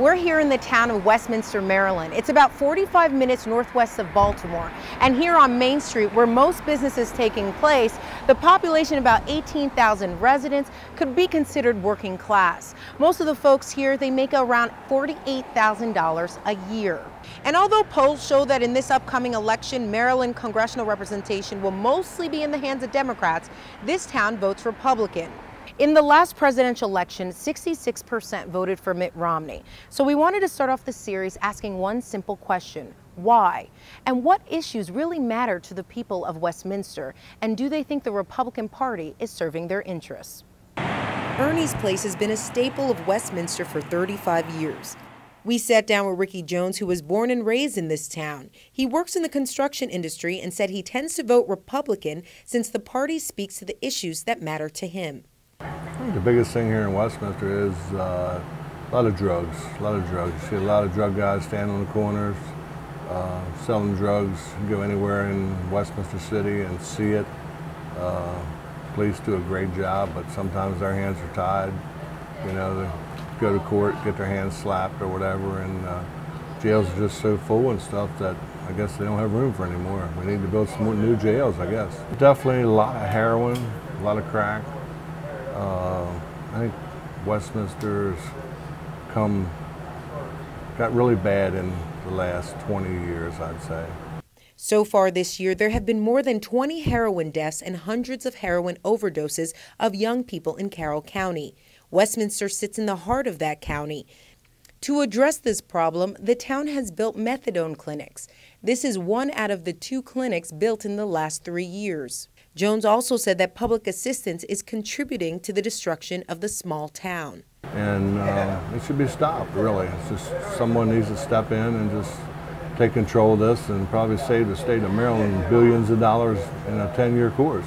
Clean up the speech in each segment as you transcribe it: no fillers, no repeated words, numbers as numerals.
We're here in the town of Westminster, Maryland. It's about 45 minutes northwest of Baltimore. And here on Main Street, where most businesses taking place, the population, about 18,000 residents, could be considered working class. Most of the folks here, they make around $48,000 a year. And although polls show that in this upcoming election, Maryland congressional representation will mostly be in the hands of Democrats, this town votes Republican. In the last presidential election, 66% voted for Mitt Romney. So we wanted to start off the series asking one simple question: why? And what issues really matter to the people of Westminster? And do they think the Republican Party is serving their interests? Ernie's Place has been a staple of Westminster for 35 years. We sat down with Ricky Jones, who was born and raised in this town. He works in the construction industry and said he tends to vote Republican since the party speaks to the issues that matter to him. I think the biggest thing here in Westminster is a lot of drugs. You see a lot of drug guys standing on the corners, selling drugs. You go anywhere in Westminster City and see it. Police do a great job, but sometimes their hands are tied. You know, they go to court, get their hands slapped or whatever, and jails are just so full and stuff that I guess they don't have room for anymore. We need to build some more new jails, I guess. Definitely a lot of heroin, a lot of crack. I think Westminster's got really bad in the last 20 years, I'd say. So far this year, there have been more than 20 heroin deaths and hundreds of heroin overdoses of young people in Carroll County. Westminster sits in the heart of that county. To address this problem, the town has built methadone clinics. This is one out of the 2 clinics built in the last 3 years. Jones also said that public assistance is contributing to the destruction of the small town. And it should be stopped, really. It's just someone needs to step in and just take control of this and probably save the state of Maryland billions of dollars in a 10-year course.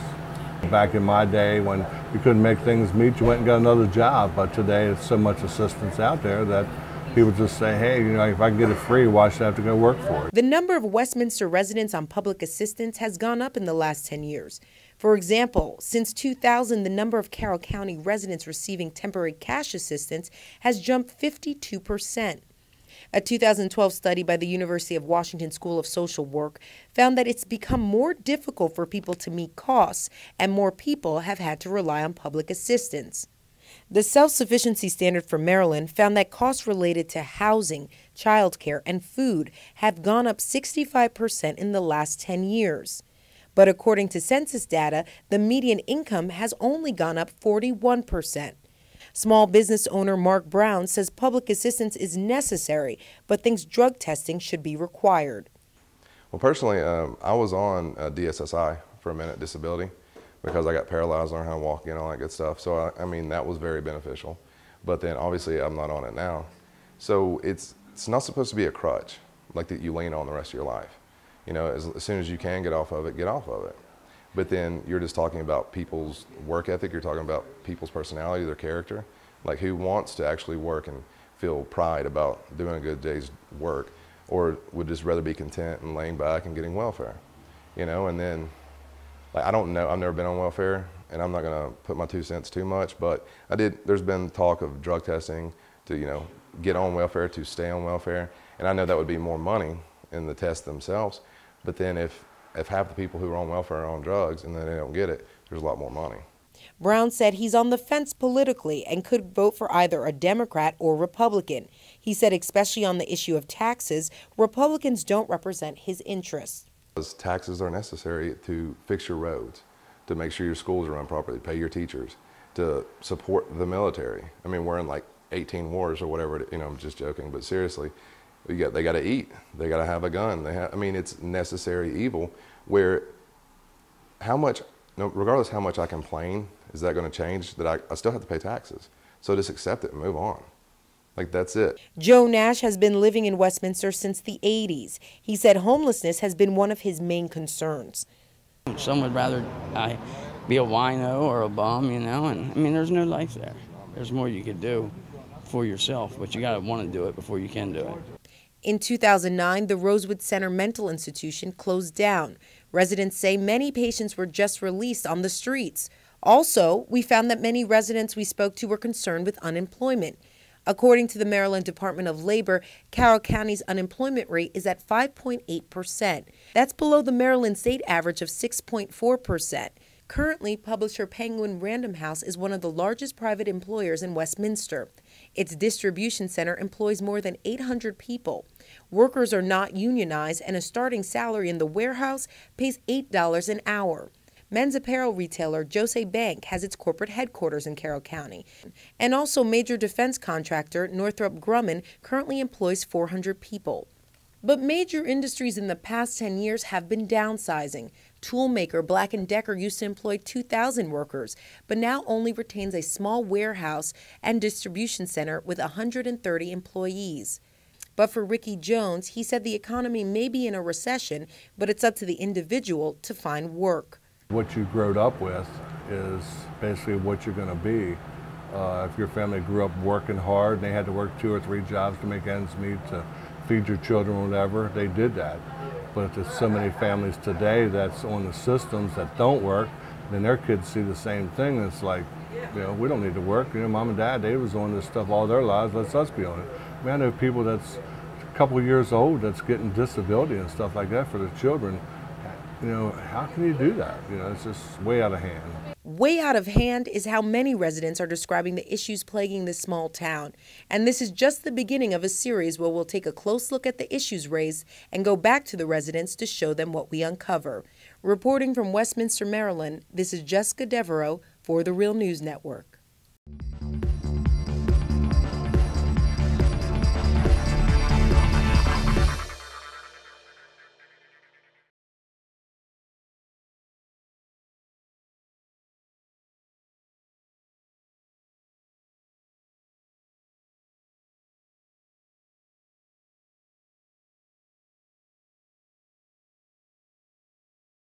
Back in my day, when you couldn't make things meet, you went and got another job. But today, there's so much assistance out there that people just say, hey, you know, if I can get it free, why should I have to go work for it? The number of Westminster residents on public assistance has gone up in the last 10 years. For example, since 2000, the number of Carroll County residents receiving temporary cash assistance has jumped 52%. A 2012 study by the University of Washington School of Social Work found that it's become more difficult for people to meet costs, and more people have had to rely on public assistance. The self-sufficiency standard for Maryland found that costs related to housing, childcare, and food have gone up 65% in the last 10 years. But according to census data, the median income has only gone up 41%. Small business owner Mark Brown says public assistance is necessary, but thinks drug testing should be required. Well, personally, I was on DSSI for a minute, disability, because I got paralyzed, learned how to walk, you know, all that good stuff. So, I mean, that was very beneficial. But then, obviously, I'm not on it now. So it's not supposed to be a crutch, like that you lean on the rest of your life. You know, as soon as you can get off of it, get off of it. But then you're just talking about people's work ethic, you're talking about people's personality, their character, like who wants to actually work and feel pride about doing a good day's work, or would just rather be content and laying back and getting welfare, you know. And then, like, I don't know, I've never been on welfare, and I'm not gonna put my 2 cents too much, but there's been talk of drug testing to, you know, get on welfare, to stay on welfare, and I know that would be more money in the tests themselves, but then if half the people who are on welfare are on drugs and then they don't get it, there's a lot more money. Brown said he's on the fence politically and could vote for either a Democrat or Republican. He said especially on the issue of taxes, Republicans don't represent his interests. Because taxes are necessary to fix your roads, to make sure your schools are run properly, pay your teachers, to support the military. I mean, we're in like 18 wars or whatever, you know, I'm just joking, but seriously, they got to eat, they got to have a gun. I mean, it's necessary evil where regardless how much I complain, is that going to change that I still have to pay taxes? So just accept it and move on. Like, that's it. Joe Nash has been living in Westminster since the 80s. He said homelessness has been one of his main concerns. Some would rather be a wino or a bum, you know, and I mean, there's no life there. There's more you could do for yourself, but you got to want to do it before you can do it. In 2009, the Rosewood Center Mental Institution closed down. Residents say many patients were just released on the streets. Also, we found that many residents we spoke to were concerned with unemployment. According to the Maryland Department of Labor, Carroll County's unemployment rate is at 5.8%. That's below the Maryland state average of 6.4%. Currently, publisher Penguin Random House is one of the largest private employers in Westminster. Its distribution center employs more than 800 people. Workers are not unionized, and a starting salary in the warehouse pays $8 an hour. Men's apparel retailer Jose Bank has its corporate headquarters in Carroll County. And also major defense contractor Northrop Grumman currently employs 400 people. But major industries in the past 10 years have been downsizing. Toolmaker Black & Decker used to employ 2,000 workers, but now only retains a small warehouse and distribution center with 130 employees. But for Ricky Jones, he said the economy may be in a recession, but it's up to the individual to find work. What you growed up with is basically what you're going to be. If your family grew up working hard and they had to work 2 or 3 jobs to make ends meet, to feed your children or whatever, they did that. But there's so many families today that's on the systems that don't work, then their kids see the same thing. And it's like, we don't need to work. Mom and dad, they was on this stuff all their lives. Let's us be on it. I know people that's a couple of years old that's getting disability and stuff like that for their children. How can you do that? It's just way out of hand. Way out of hand is how many residents are describing the issues plaguing this small town. And this is just the beginning of a series where we'll take a close look at the issues raised and go back to the residents to show them what we uncover. Reporting from Westminster, Maryland, this is Jessica Devereaux for the Real News Network.